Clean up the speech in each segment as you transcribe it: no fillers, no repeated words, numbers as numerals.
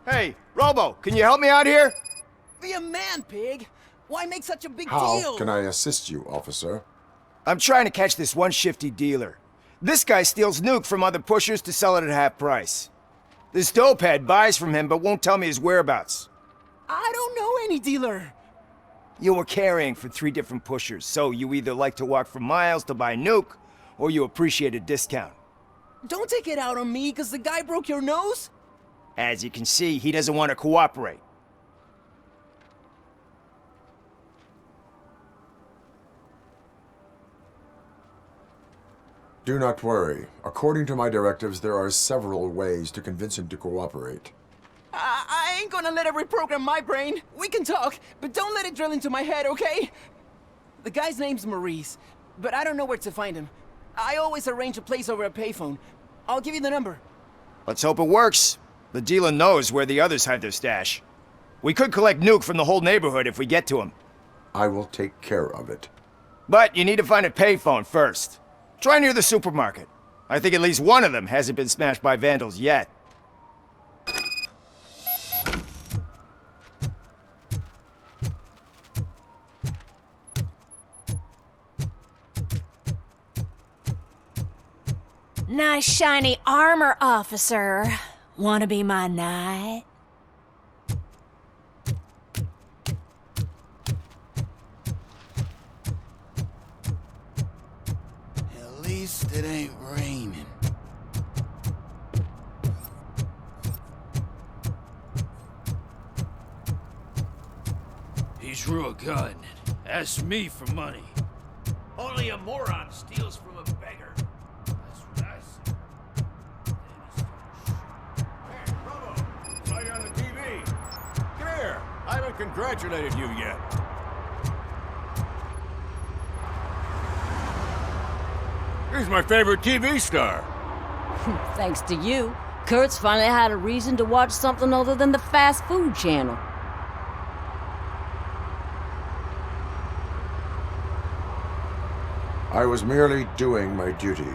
Hey, Robo, can you help me out here? Be a man, pig. Why make such a big How deal? can I assist you, officer? I'm trying to catch this one shifty dealer. This guy steals nuke from other pushers to sell it at half price. This dopehead buys from him but won't tell me his whereabouts. I don't know any dealer. You were carrying for 3 different pushers, so you either like to walk for miles to buy nuke, or you appreciate a discount. Don't take it out on me because the guy broke your nose. As you can see, he doesn't want to cooperate. Do not worry. According to my directives, there are several ways to convince him to cooperate. I ain't gonna let it reprogram my brain. We can talk, but don't let it drill into my head, okay? The guy's name's Maurice, but I don't know where to find him. I always arrange a place over a payphone. I'll give you the number. Let's hope it works. The dealer knows where the others hide their stash. We could collect nuke from the whole neighborhood if we get to him. I will take care of it. But you need to find a payphone first. Try near the supermarket. I think at least one of them hasn't been smashed by vandals yet. Nice shiny armor, officer. Wanna be my knight? At least it ain't raining. He's real good at it. Ask me for money. Only a moron steals from a beggar. That's what I said. Hey, Robo, saw you on the TV. Come here. I haven't congratulated you yet. He's my favorite TV star. Thanks to you, Kurt's finally had a reason to watch something other than the fast food channel. I was merely doing my duty.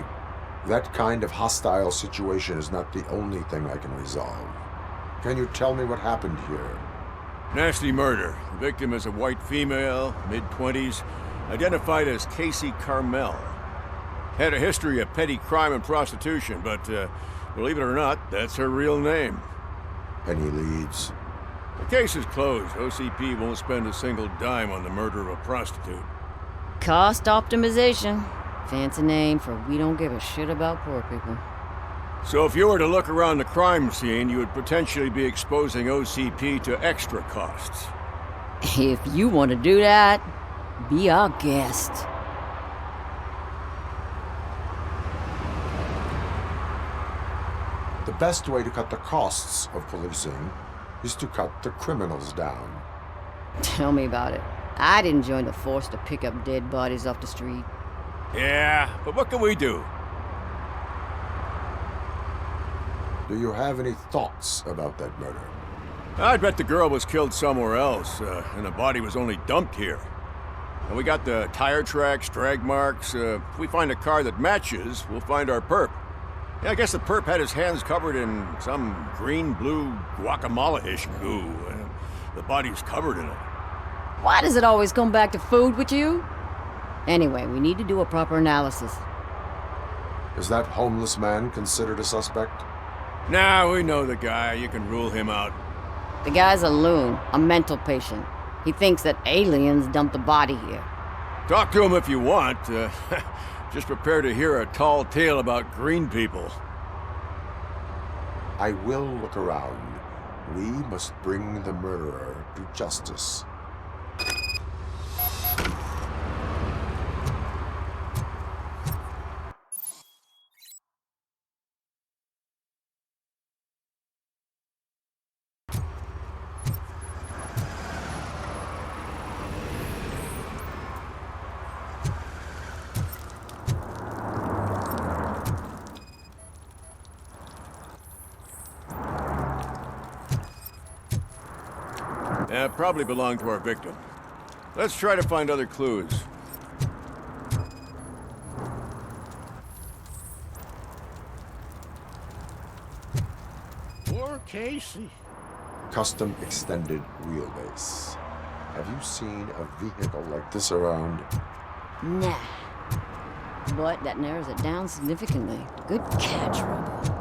That kind of hostile situation is not the only thing I can resolve. Can you tell me what happened here? Nasty murder. The victim is a white female, mid-20s, identified as Casey Carmel. Had a history of petty crime and prostitution, but believe it or not, that's her real name. Any leads? The case is closed. OCP won't spend a single dime on the murder of a prostitute. Cost optimization. Fancy name for we don't give a shit about poor people. So if you were to look around the crime scene, you would potentially be exposing OCP to extra costs. If you want to do that, be our guest. The best way to cut the costs of policing is to cut the criminals down. Tell me about it. I didn't join the force to pick up dead bodies off the street. Yeah, but what can we do? Do you have any thoughts about that murder? I bet the girl was killed somewhere else, and the body was only dumped here. And we got the tire tracks, drag marks. If we find a car that matches, we'll find our perp. Yeah, I guess the perp had his hands covered in some green-blue guacamole-ish goo, and the body's covered in it. Why does it always come back to food with you? Anyway, we need to do a proper analysis. Is that homeless man considered a suspect? Nah, we know the guy. You can rule him out. The guy's a loon, a mental patient. He thinks that aliens dumped the body here. Talk to him if you want. Just prepare to hear a tall tale about green people. I will look around. We must bring the murderer to justice. Probably belonged to our victim. Let's try to find other clues. Poor Casey. custom extended wheelbase. Have you seen a vehicle like this around? Nah. But that narrows it down significantly. Good catch, Robo.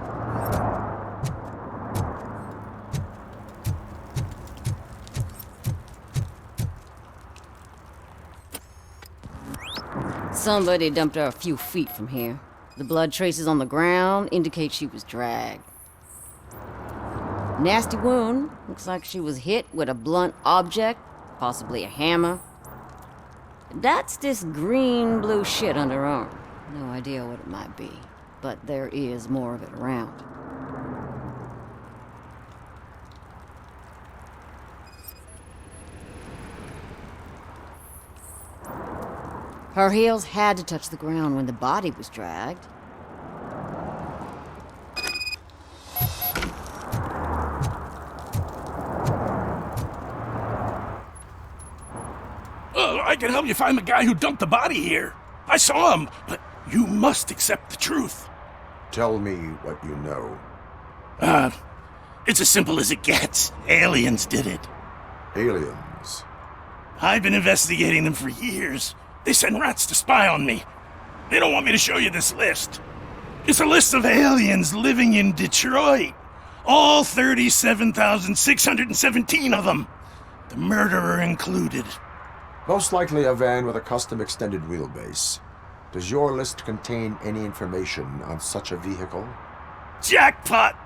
Somebody dumped her a few feet from here. The blood traces on the ground indicate she was dragged. Nasty wound. Looks like she was hit with a blunt object, possibly a hammer. That's this green-blue shit under her arm. No idea what it might be, but there is more of it around. Her heels had to touch the ground when the body was dragged. I can help you find the guy who dumped the body here. I saw him, but you must accept the truth. Tell me what you know. It's as simple as it gets. Aliens did it. Aliens? I've been investigating them for years. They send rats to spy on me. They don't want me to show you this list. It's a list of aliens living in Detroit. All 37,617 of them. The murderer included. Most likely a van with a custom extended wheelbase. Does your list contain any information on such a vehicle? Jackpot!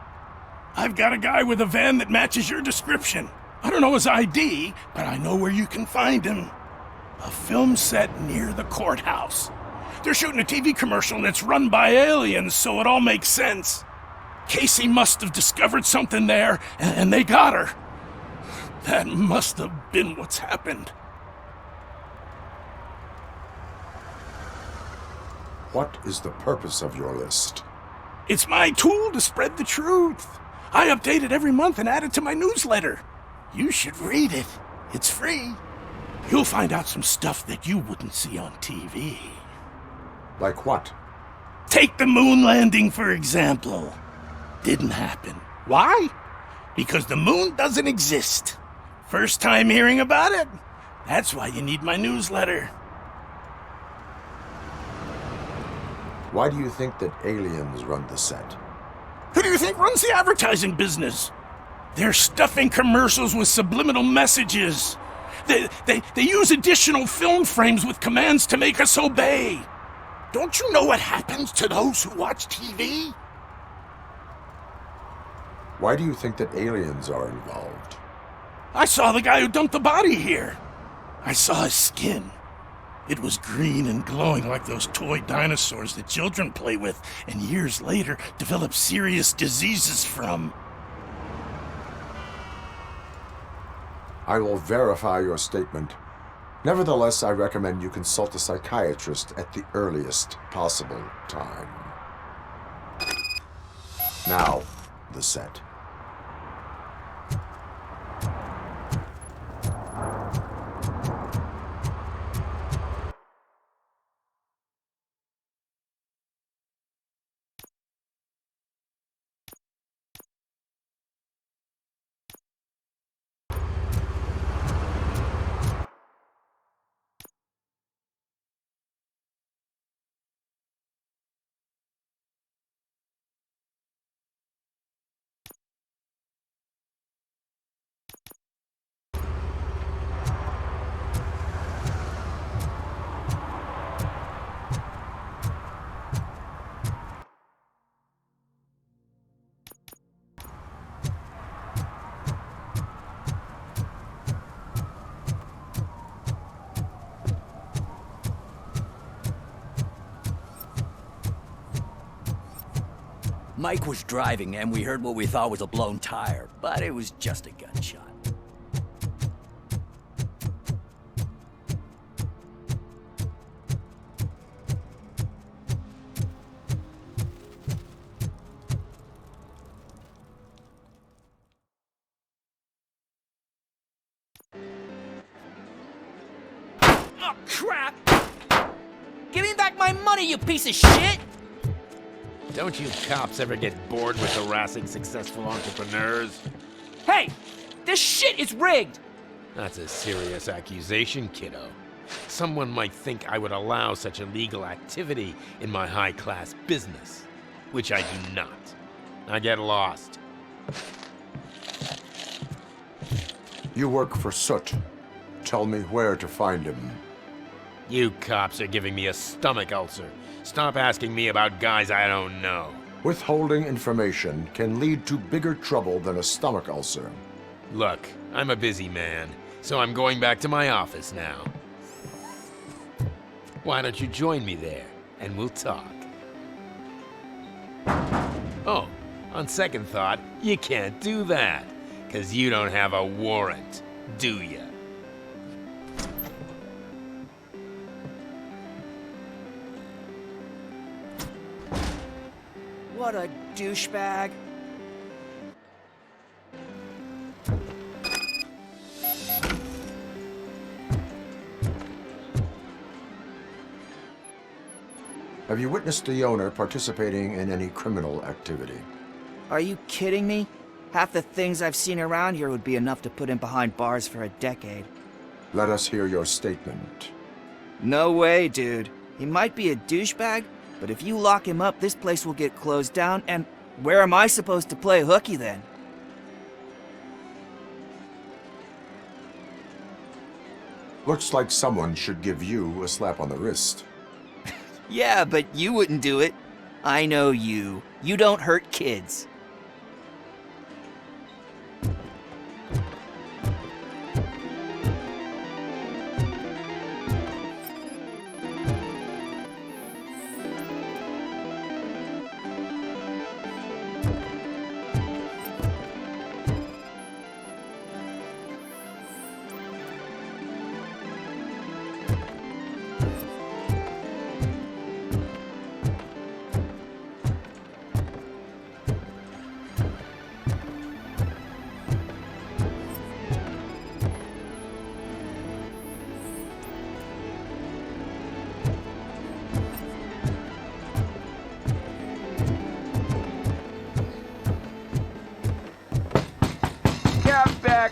I've got a guy with a van that matches your description. I don't know his ID, but I know where you can find him. A film set near the courthouse. They're shooting a TV commercial and it's run by aliens, so it all makes sense. Casey must have discovered something there, and they got her. That must have been what's happened. What is the purpose of your list? It's my tool to spread the truth. I update it every month and add it to my newsletter. You should read it. It's free. You'll find out some stuff that you wouldn't see on TV. Like what? Take the moon landing, for example. Didn't happen. Why? Because the moon doesn't exist. First time hearing about it? That's why you need my newsletter. Why do you think that aliens run the set? Who do you think runs the advertising business? They're stuffing commercials with subliminal messages. They use additional film frames with commands to make us obey. Don't you know what happens to those who watch TV? Why do you think that aliens are involved? I saw the guy who dumped the body here. I saw his skin. It was green and glowing like those toy dinosaurs that children play with and years later develop serious diseases from. I will verify your statement. Nevertheless, I recommend you consult a psychiatrist at the earliest possible time. Now, the set. Mike was driving and we heard what we thought was a blown tire, but it was just a gunshot. Oh, crap! Give me back my money, you piece of shit! Don't you cops ever get bored with harassing successful entrepreneurs? Hey! This shit is rigged! That's a serious accusation, kiddo. Someone might think I would allow such illegal activity in my high-class business, which I do not. Now get lost. You work for Soot. Tell me where to find him. You cops are giving me a stomach ulcer. Stop asking me about guys I don't know. Withholding information can lead to bigger trouble than a stomach ulcer. Look, I'm a busy man, so I'm going back to my office now. Why don't you join me there, and we'll talk. Oh, on second thought, you can't do that, 'cause you don't have a warrant, do ya? What a douchebag. Have you witnessed the owner participating in any criminal activity? Are you kidding me? Half the things I've seen around here would be enough to put him behind bars for a decade. Let us hear your statement. No way, dude. He might be a douchebag, but if you lock him up, this place will get closed down, and where am I supposed to play hooky then? Looks like someone should give you a slap on the wrist. Yeah, but you wouldn't do it. I know you. You don't hurt kids.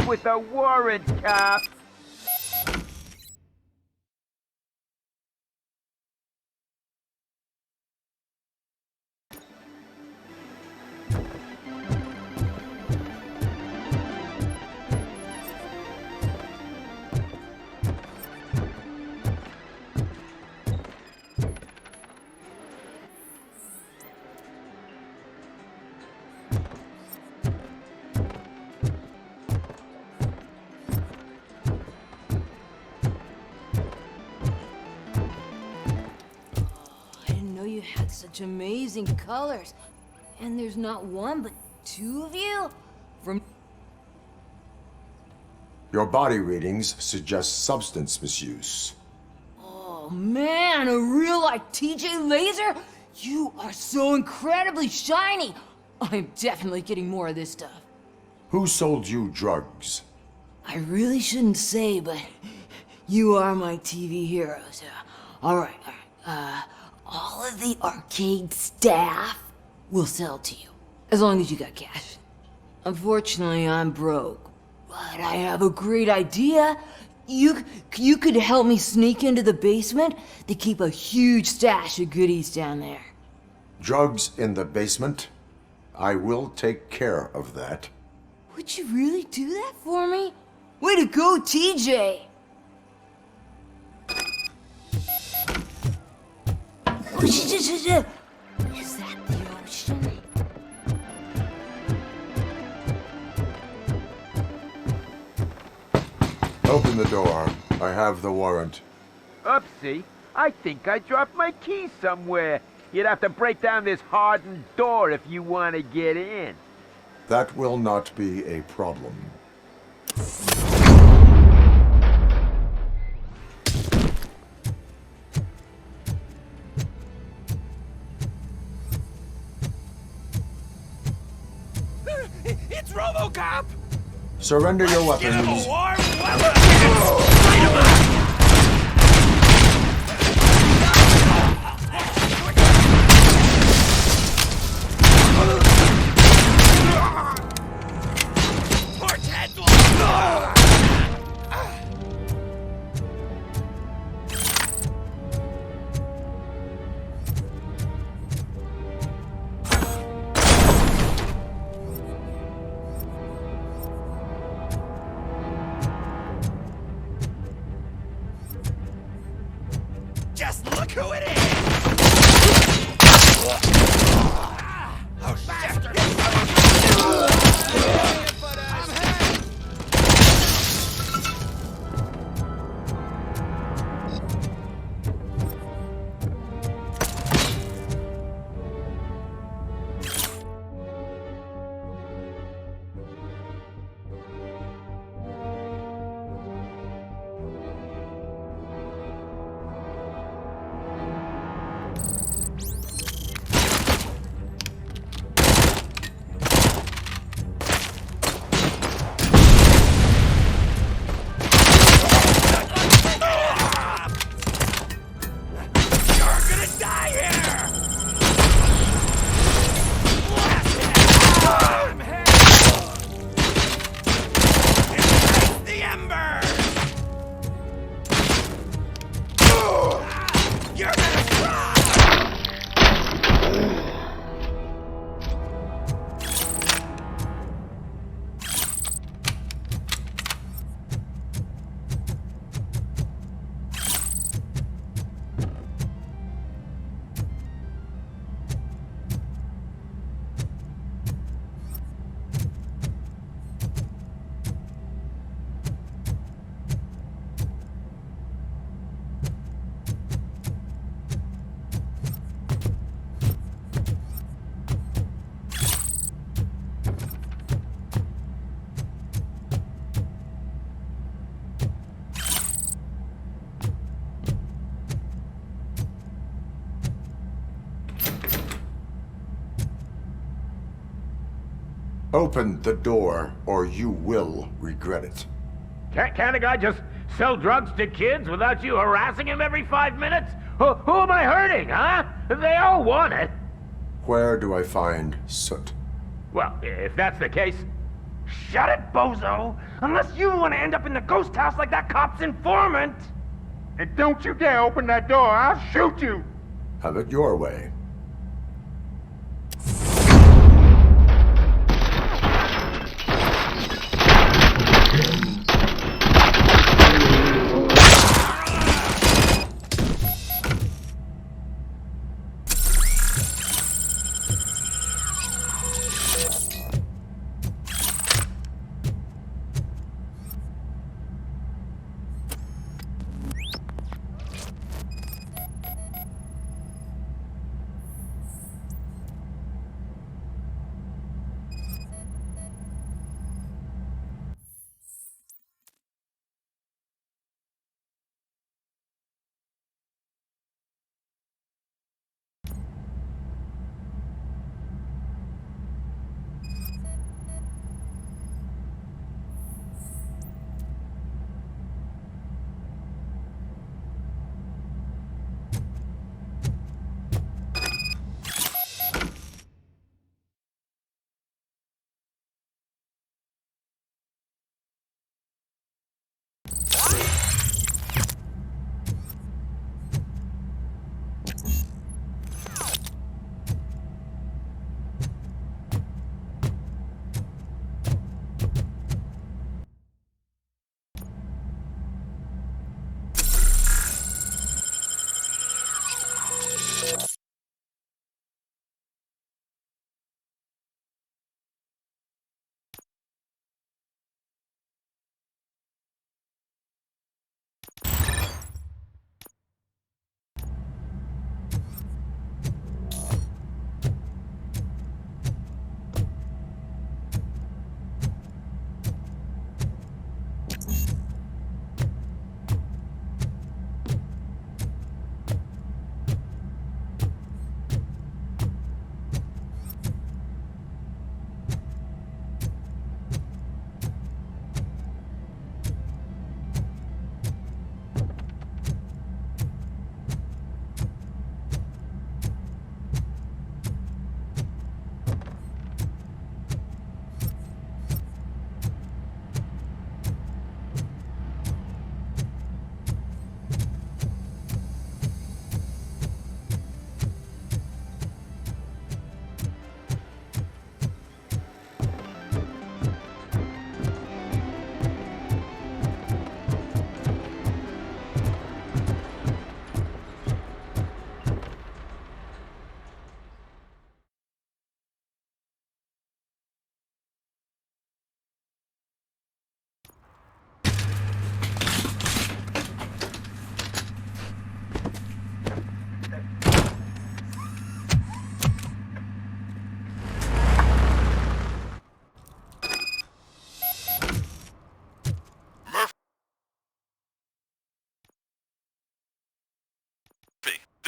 With a warrant, cop! Such amazing colors. And there's not one, but two of you? From... Your body readings suggest substance misuse. Oh man, a real like TJ Laser? You are so incredibly shiny. I'm definitely getting more of this stuff. Who sold you drugs? I really shouldn't say, but you are my TV heroes. All right. All of the arcade staff will sell to you, as long as you got cash. Unfortunately, I'm broke, but I have a great idea. You could help me sneak into the basement. They keep a huge stash of goodies down there. Drugs in the basement? I will take care of that. Would you really do that for me? Way to go, TJ! Is that the ocean? Open the door. I have the warrant. Oopsie. I think I dropped my keys somewhere. You'd have to break down this hardened door if you want to get in. That will not be a problem. It's RoboCop! Surrender your weapons. Give him a warm welcome! Horse heads will who it is! Oh, bastard! Open the door, or you will regret it. Can't a guy just sell drugs to kids without you harassing him every 5 minutes? Who am I hurting, huh? They all want it. Where do I find Soot? Well, if that's the case, shut it, bozo! Unless you want to end up in the ghost house like that cop's informant! And don't you dare open that door, I'll shoot you! Have it your way.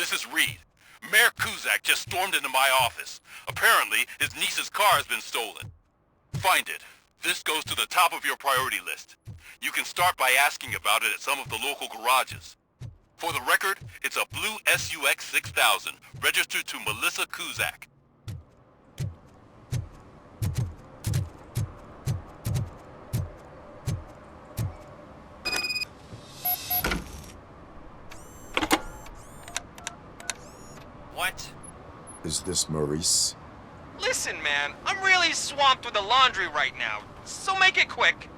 this is Reed. Mayor Kuzak just stormed into my office. Apparently, his niece's car has been stolen. Find it. This goes to the top of your priority list. You can start by asking about it at some of the local garages. For the record, it's a blue SUX 6000, registered to Melissa Kuzak. What? Is this Maurice? Listen, man, I'm really swamped with the laundry right now, so make it quick.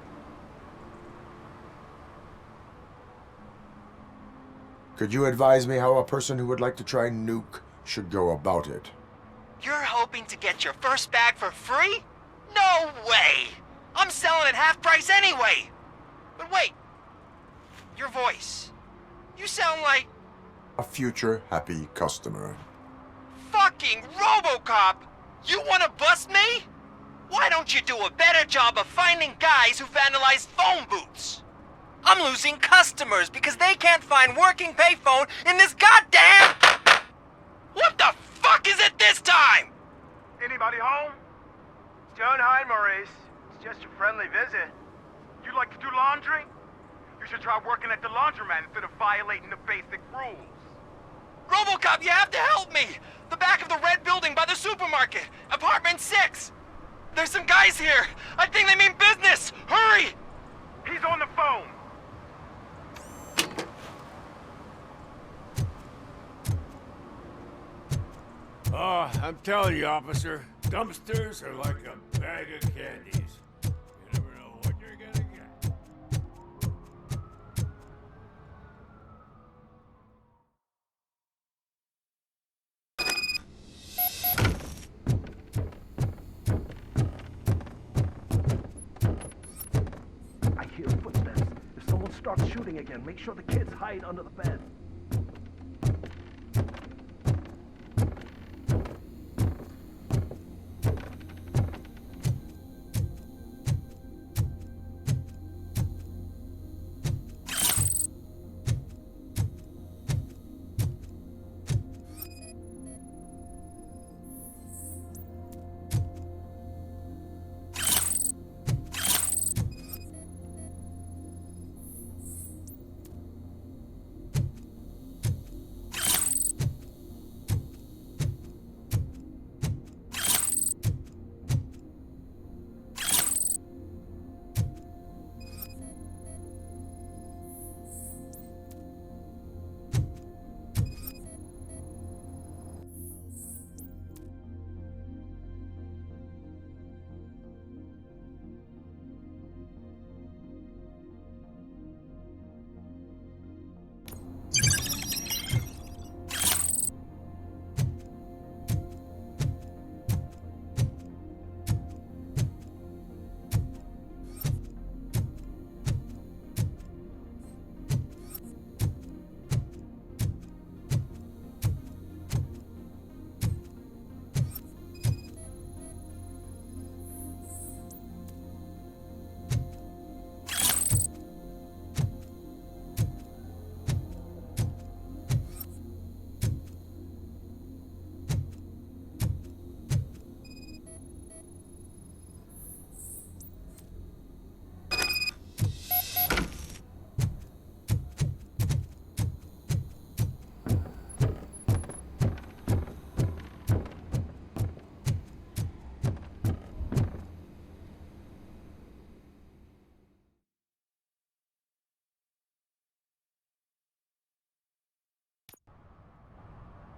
Could you advise me how a person who would like to try nuke should go about it? You're hoping to get your first bag for free? No way! I'm selling at half price anyway! But wait, your voice. You sound like... A future happy customer. Fucking RoboCop! You wanna bust me? Why don't you do a better job of finding guys who vandalize phone booths? I'm losing customers because they can't find working payphone in this goddamn... What the fuck is it this time? Anybody home? Don't hide, Maurice. It's just a friendly visit. You like to do laundry? You should try working at the laundromat instead of violating the basic rules. RoboCop, you have to help me! The back of the red building by the supermarket, apartment 6. There's some guys here. I think they mean business. Hurry! He's on the phone. Oh, I'm telling you, officer, dumpsters are like a bag of candies. You never know what you're gonna get. I hear footsteps. If someone starts shooting again, make sure the kids hide under the bed.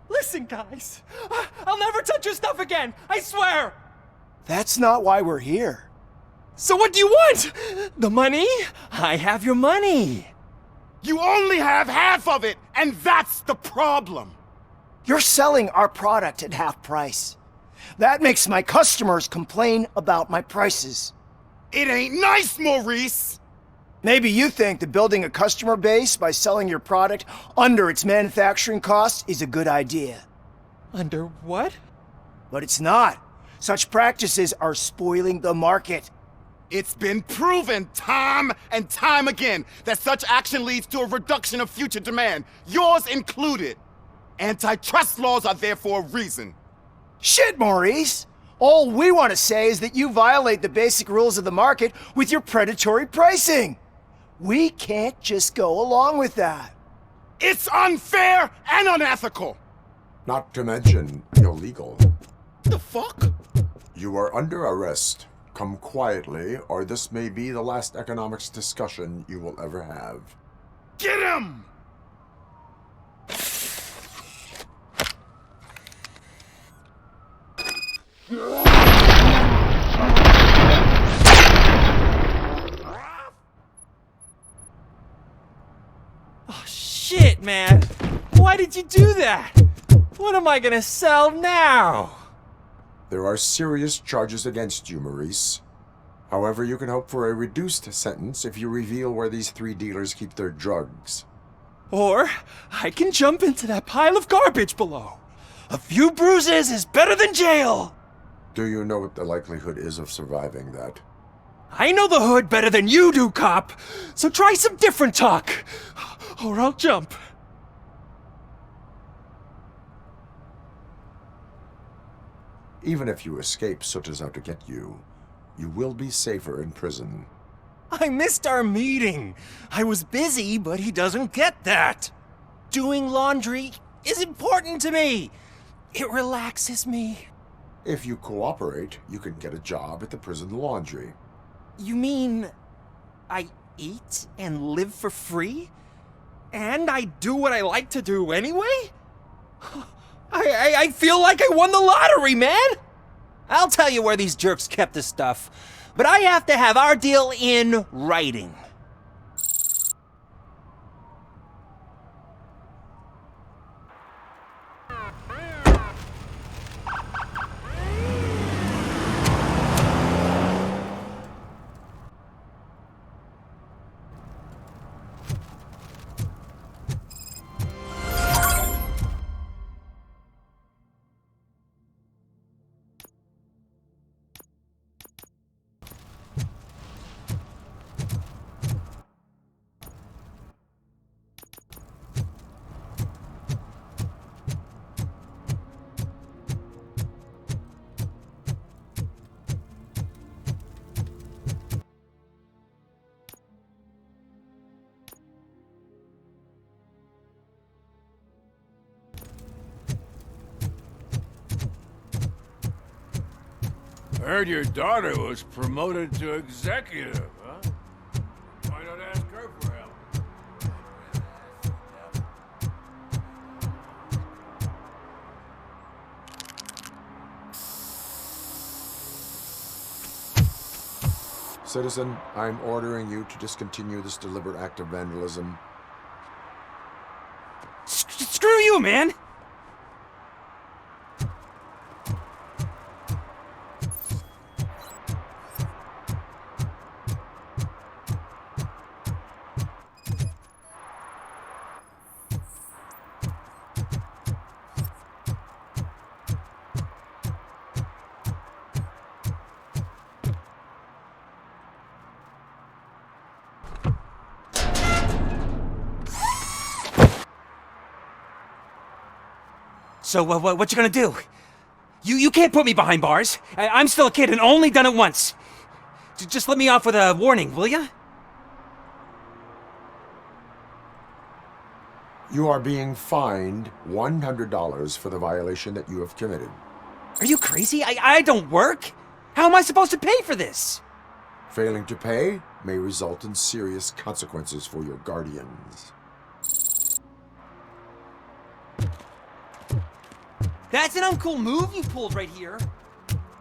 Listen, guys. I'll never touch your stuff again. I swear. That's not why we're here. So what do you want? The money? I have your money. You only have half of it, and that's the problem. You're selling our product at half price. That makes my customers complain about my prices. It ain't nice, Maurice. Maybe you think that building a customer base by selling your product under its manufacturing costs is a good idea. Under what? But it's not. Such practices are spoiling the market. It's been proven time and time again that such action leads to a reduction of future demand, yours included. Antitrust laws are there for a reason. Shit, Maurice! All we want to say is that you violate the basic rules of the market with your predatory pricing. We can't just go along with that. It's unfair and unethical! Not to mention illegal. The fuck? You are under arrest. Come quietly, or this may be the last economics discussion you will ever have. Get him! Oh, shit, man. Why did you do that? What am I gonna sell now? There are serious charges against you, Maurice. However, you can hope for a reduced sentence if you reveal where these 3 dealers keep their drugs. Or I can jump into that pile of garbage below. A few bruises is better than jail. Do you know what the likelihood is of surviving that? I know the hood better than you do, cop. So try some different talk, or I'll jump. Even if you escape Soot is out to get you, you will be safer in prison. I missed our meeting. I was busy, but he doesn't get that. Doing laundry is important to me. It relaxes me. If you cooperate, you can get a job at the prison laundry. You mean I eat and live for free? And I do what I like to do anyway? I feel like I won the lottery, man! I'll tell you where these jerks kept the stuff, but I have to have our deal in writing. I heard your daughter was promoted to executive, huh? Why not ask her for help? Citizen, I'm ordering you to discontinue this deliberate act of vandalism. Screw you, man! So, what you gonna do? You can't put me behind bars. I'm still a kid and only done it once. Just let me off with a warning, will ya? You are being fined $100 for the violation that you have committed. Are you crazy? I don't work. How am I supposed to pay for this? Failing to pay may result in serious consequences for your guardians. That's an uncool move you pulled right here.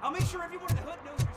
I'll make sure everyone in the hood knows your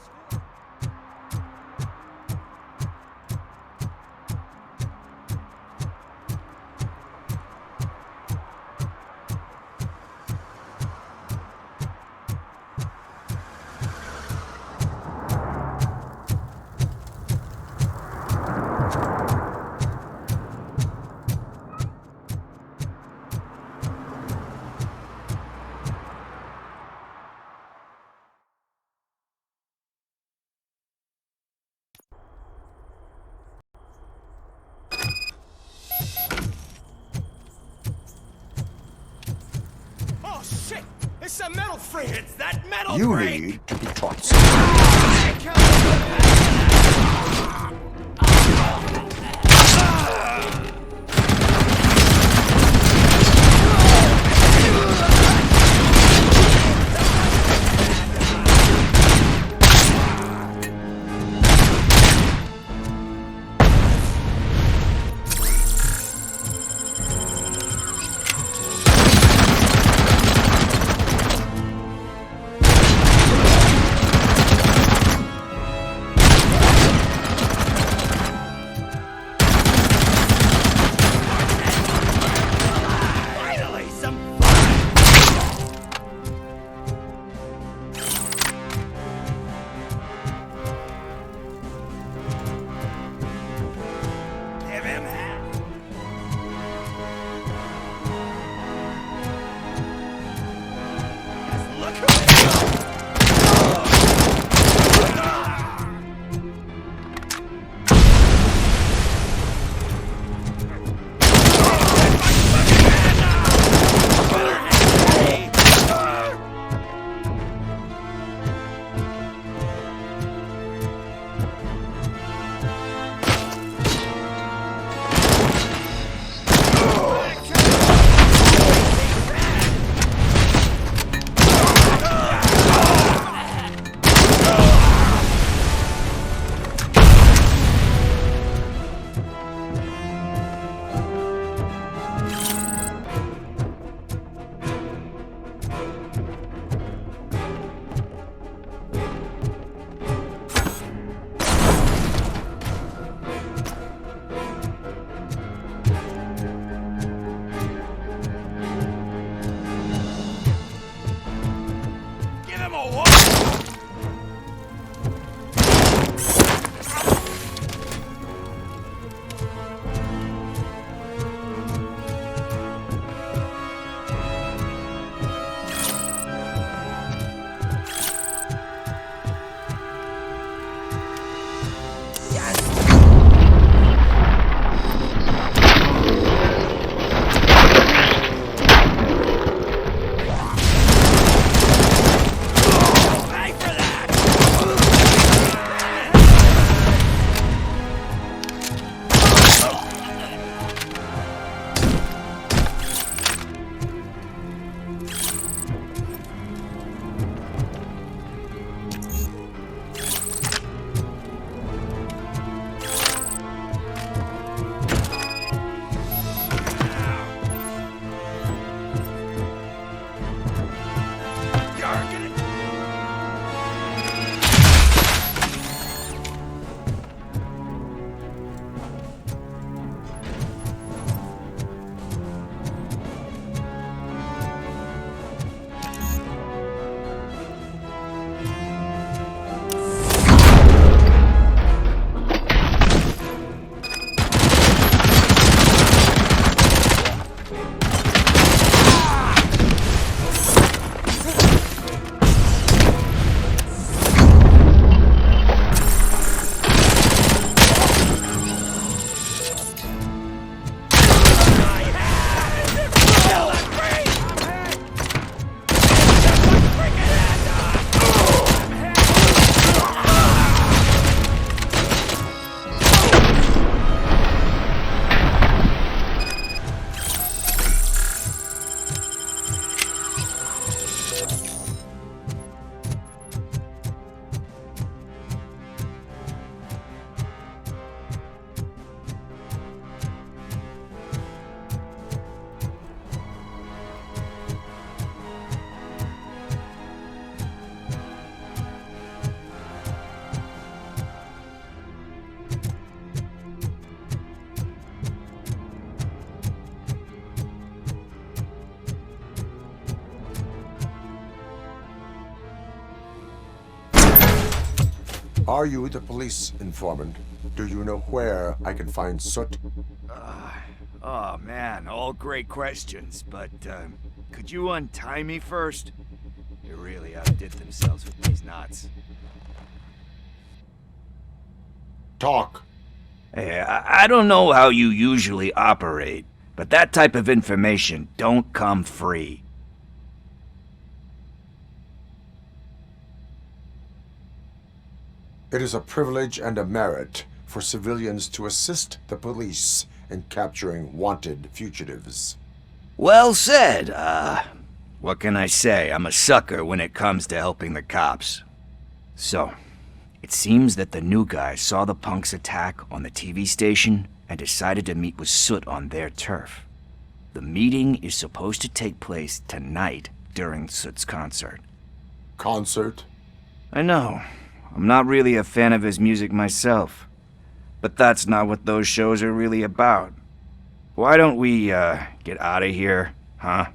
a metal freak! It's that metal You freak! need to be taught something. Are you the police informant? Do you know where I can find Soot? Oh man, all great questions, but could you untie me first? They really outdid themselves with these knots. Talk. Hey, I don't know how you usually operate, but that type of information don't come free. It is a privilege and a merit for civilians to assist the police in capturing wanted fugitives. Well said. What can I say? I'm a sucker when it comes to helping the cops. So, it seems that the new guy saw the punk's attack on the TV station and decided to meet with Soot on their turf. The meeting is supposed to take place tonight during Soot's concert. Concert? I know. I'm not really a fan of his music myself. But that's not what those shows are really about. Why don't we, get out of here, huh?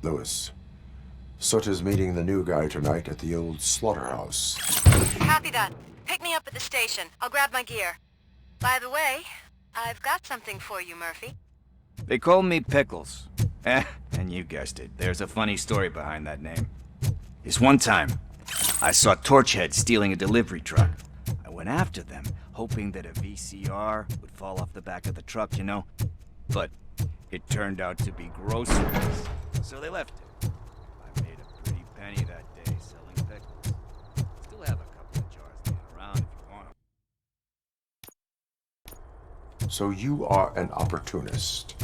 Lewis, Soot is meeting the new guy tonight at the old slaughterhouse. Copy that. Pick me up at the station. I'll grab my gear. By the way, I've got something for you, Murphy. They call me Pickles. And you guessed it, there's a funny story behind that name. This one time, I saw Torchhead stealing a delivery truck. I went after them, hoping that a VCR would fall off the back of the truck, you know? But it turned out to be groceries, so they left it. I made a pretty penny that day selling pickles. Still have a couple of jars laying around if you want them. So you are an opportunist.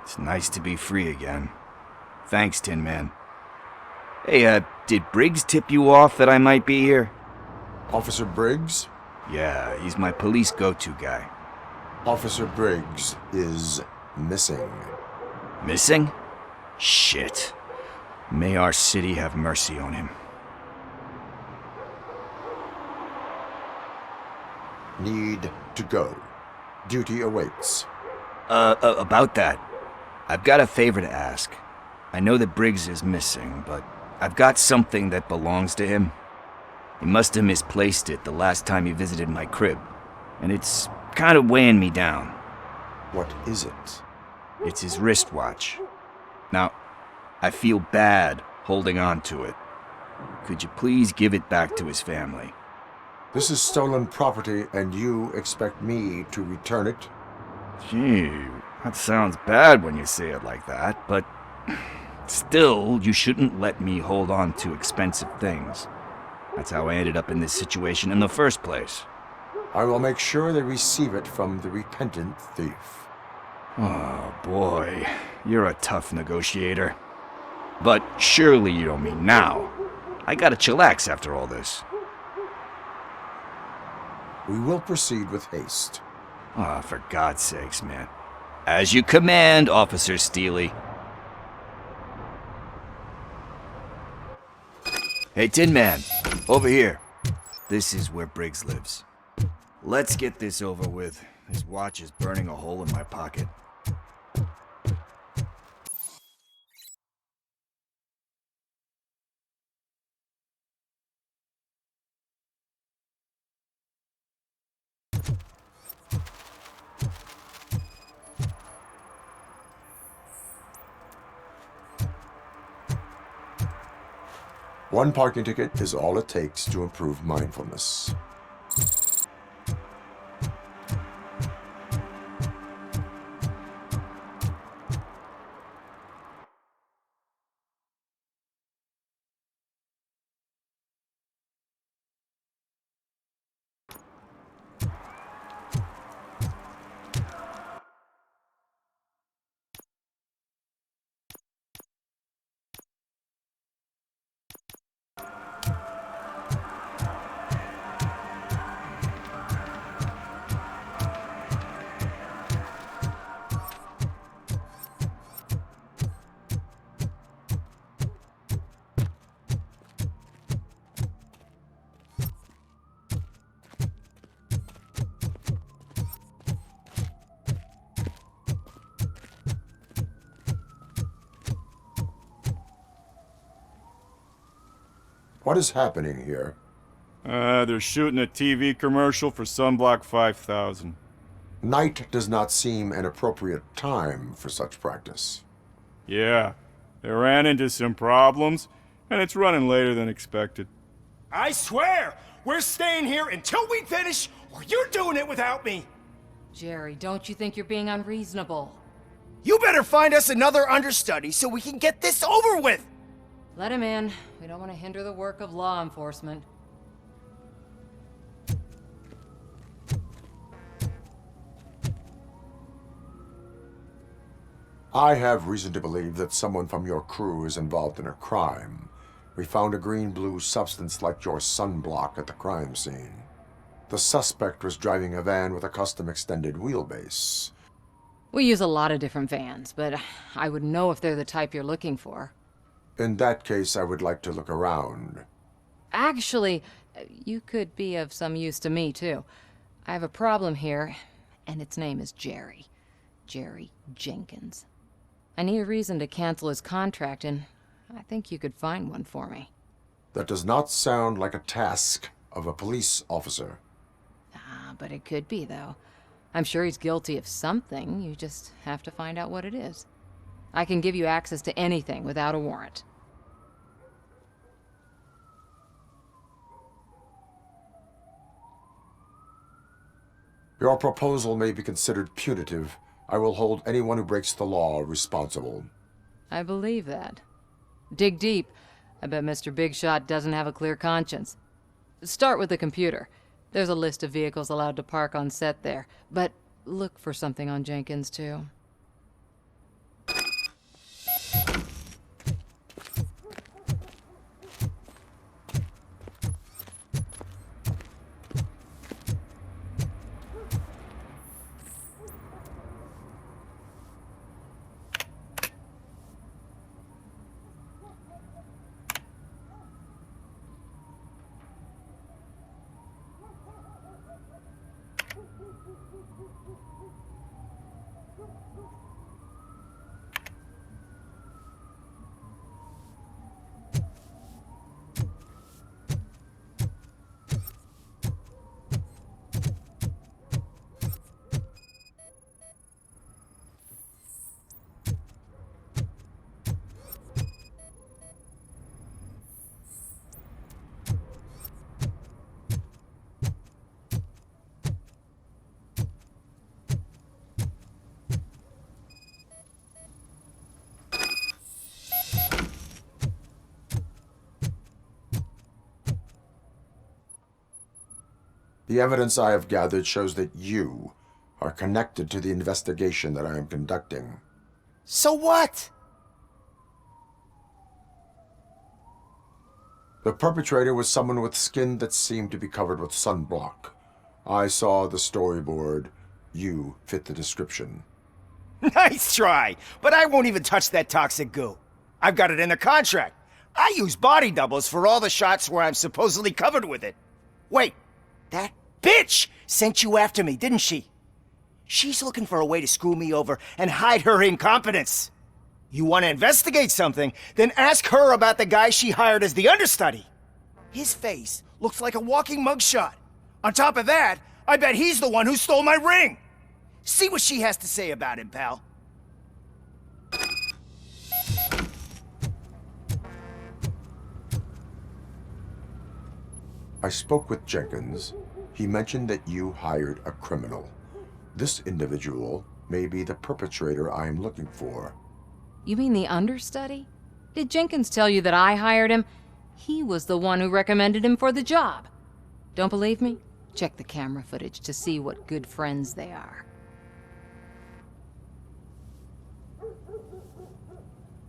It's nice to be free again. Thanks, Tin Man. Hey, did Briggs tip you off that I might be here? Officer Briggs? Yeah, he's my police go-to guy. Officer Briggs is missing. Missing? Shit. May our city have mercy on him. Need to go. Duty awaits. About that, I've got a favor to ask. I know that Briggs is missing, but I've got something that belongs to him. He must have misplaced it the last time he visited my crib, and it's kind of weighing me down. What is it? It's his wristwatch. Now, I feel bad holding on to it. Could you please give it back to his family? This is stolen property, and you expect me to return it? Gee, that sounds bad when you say it like that, but still, you shouldn't let me hold on to expensive things. That's how I ended up in this situation in the first place. I will make sure they receive it from the repentant thief. Oh boy, you're a tough negotiator. But surely you don't mean now. I gotta chillax after all this. We will proceed with haste. Ah, for God's sakes, man. As you command, Officer Steely. Hey, Tin Man, over here. This is where Briggs lives. Let's get this over with. His watch is burning a hole in my pocket. One parking ticket is all it takes to improve mindfulness. What is happening here? They're shooting a TV commercial for Sunblock 5000. Night does not seem an appropriate time for such practice. Yeah, they ran into some problems, and it's running later than expected. I swear, We're staying here until we finish, or you're doing it without me. Jerry, don't you think you're being unreasonable? You better find us another understudy so we can get this over with. Let him in. We don't want to hinder the work of law enforcement. I have reason to believe that someone from your crew is involved in a crime. We found a green-blue substance like your sunblock at the crime scene. The suspect was driving a van with a custom extended wheelbase. We use a lot of different vans, but I wouldn't know if they're the type you're looking for. In that case, I would like to look around. Actually, you could be of some use to me, too. I have a problem here, and its name is Jerry. Jerry Jenkins. I need a reason to cancel his contract, and I think you could find one for me. That does not sound like a task of a police officer. Ah, but it could be, though. I'm sure he's guilty of something. You just have to find out what it is. I can give you access to anything without a warrant. Your proposal may be considered punitive. I will hold anyone who breaks the law responsible. I believe that. Dig deep. I bet Mr. Big Shot doesn't have a clear conscience. Start with the computer. There's a list of vehicles allowed to park on set there, but look for something on Jenkins, too. The evidence I have gathered shows that you are connected to the investigation that I am conducting. So what? The perpetrator was someone with skin that seemed to be covered with sunblock. I saw the storyboard. You fit the description. Nice try, but I won't even touch that toxic goo. I've got it in the contract. I use body doubles for all the shots where I'm supposedly covered with it. Wait, that bitch sent you after me, didn't she? She's looking for a way to screw me over and hide her incompetence. You want to investigate something, then ask her about the guy she hired as the understudy. His face looks like a walking mugshot. On top of that, I bet he's the one who stole my ring. See what she has to say about him, pal. I spoke with Jenkins. He mentioned that you hired a criminal. This individual may be the perpetrator I am looking for. You mean the understudy? Did Jenkins tell you that I hired him? He was the one who recommended him for the job. Don't believe me? Check the camera footage to see what good friends they are.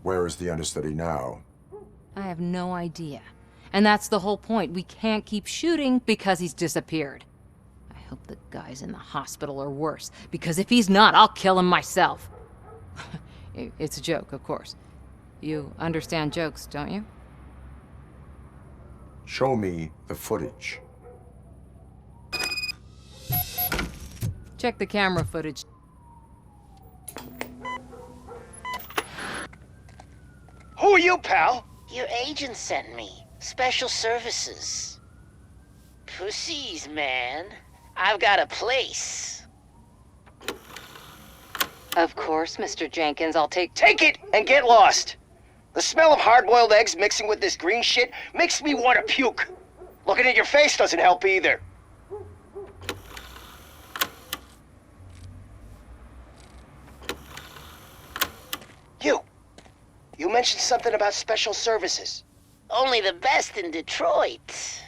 Where is the understudy now? I have no idea. And that's the whole point. We can't keep shooting because he's disappeared. I hope the guy's in the hospital or worse, because if he's not, I'll kill him myself. It's a joke, of course. You understand jokes, don't you? Show me the footage. Check the camera footage. Who are you, pal? Your agent sent me. Special services. Pussies, man. I've got a place. Of course, Mr. Jenkins, I'll take it and get lost. The smell of hard-boiled eggs mixing with this green shit makes me want to puke. Looking at your face doesn't help either. You mentioned something about special services. Only the best in Detroit.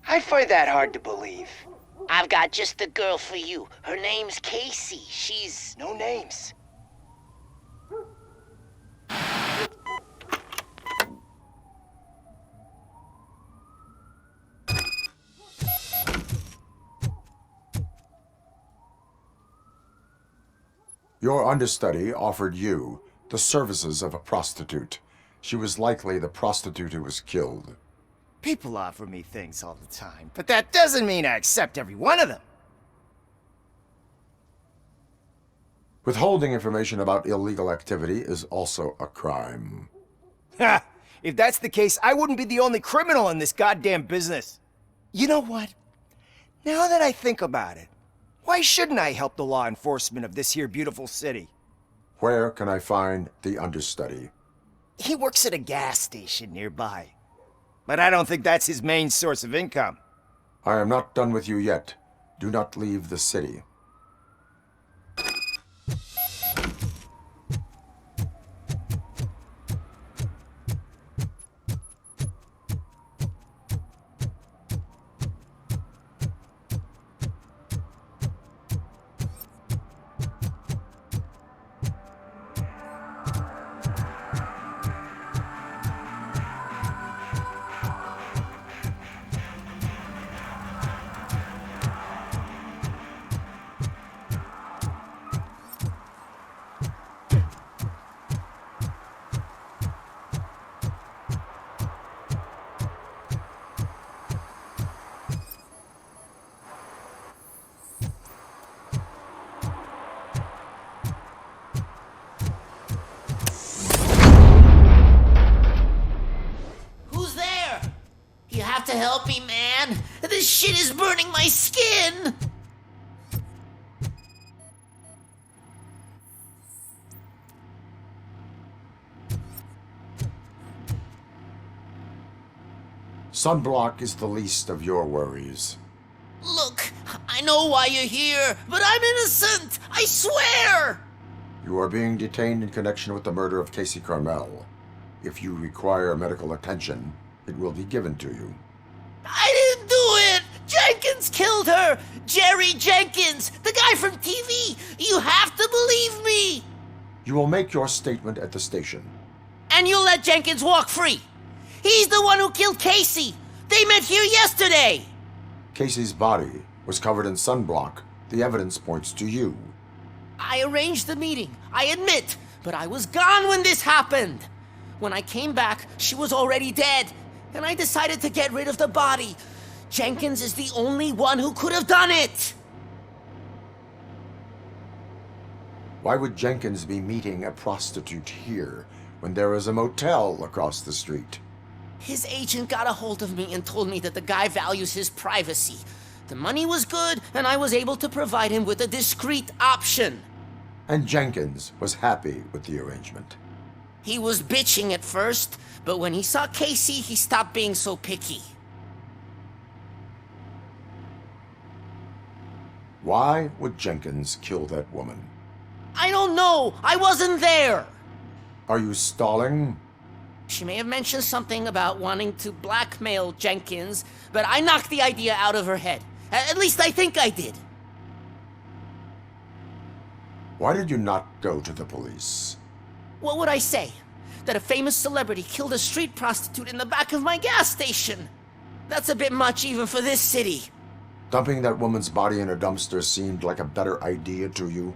I find that hard to believe. I've got just the girl for you. Her name's Casey. She's... No names. Your understudy offered you the services of a prostitute. She was likely the prostitute who was killed. People offer me things all the time, but that doesn't mean I accept every one of them. Withholding information about illegal activity is also a crime. Ha! If that's the case, I wouldn't be the only criminal in this goddamn business. You know what? Now that I think about it, why shouldn't I help the law enforcement of this here beautiful city? Where can I find the understudy? He works at a gas station nearby. But I don't think that's his main source of income. I am not done with you yet. Do not leave the city. You have to help me, man. This shit is burning my skin. Sunblock is the least of your worries. Look, I know why you're here, but I'm innocent. I swear. You are being detained in connection with the murder of Casey Carmel. If you require medical attention, it will be given to you. I didn't do it! Jenkins killed her! Jerry Jenkins! The guy from TV! You have to believe me! You will make your statement at the station. And you'll let Jenkins walk free! He's the one who killed Casey! They met here yesterday! Casey's body was covered in sunblock. The evidence points to you. I arranged the meeting, I admit, but I was gone when this happened. When I came back, she was already dead, and I decided to get rid of the body. Jenkins is the only one who could have done it! Why would Jenkins be meeting a prostitute here when there is a motel across the street? His agent got a hold of me and told me that the guy values his privacy. The money was good, and I was able to provide him with a discreet option. And Jenkins was happy with the arrangement. He was bitching at first, but when he saw Casey, he stopped being so picky. Why would Jenkins kill that woman? I don't know! I wasn't there! Are you stalling? She may have mentioned something about wanting to blackmail Jenkins, but I knocked the idea out of her head. At least I think I did. Why did you not go to the police? What would I say? That a famous celebrity killed a street prostitute in the back of my gas station? That's a bit much even for this city. Dumping that woman's body in a dumpster seemed like a better idea to you?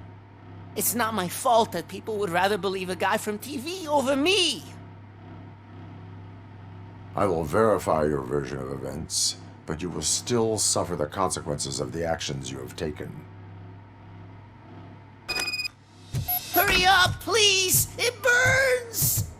It's not my fault that people would rather believe a guy from TV over me. I will verify your version of events, but you will still suffer the consequences of the actions you have taken. Hurry up, please! It burns!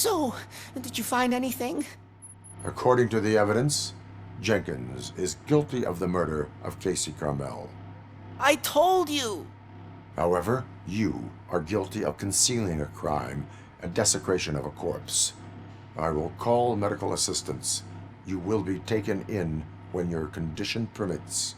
So, did you find anything? According to the evidence, Jenkins is guilty of the murder of Casey Carmel. I told you! However, you are guilty of concealing a crime and desecration of a corpse. I will call medical assistance. You will be taken in when your condition permits.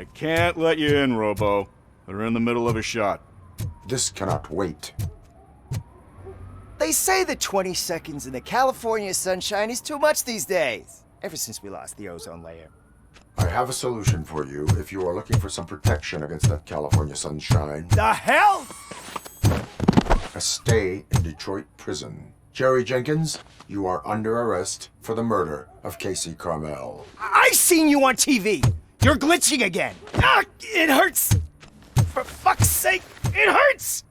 I can't let you in, Robo. They're in the middle of a shot. This cannot wait. They say that 20 seconds in the California sunshine is too much these days. Ever since we lost the ozone layer. I have a solution for you if you are looking for some protection against that California sunshine. The hell? A stay in Detroit prison. Jerry Jenkins, you are under arrest for the murder of Casey Carmel. I seen you on TV. You're glitching again. Ah, it hurts. For fuck's sake, it hurts.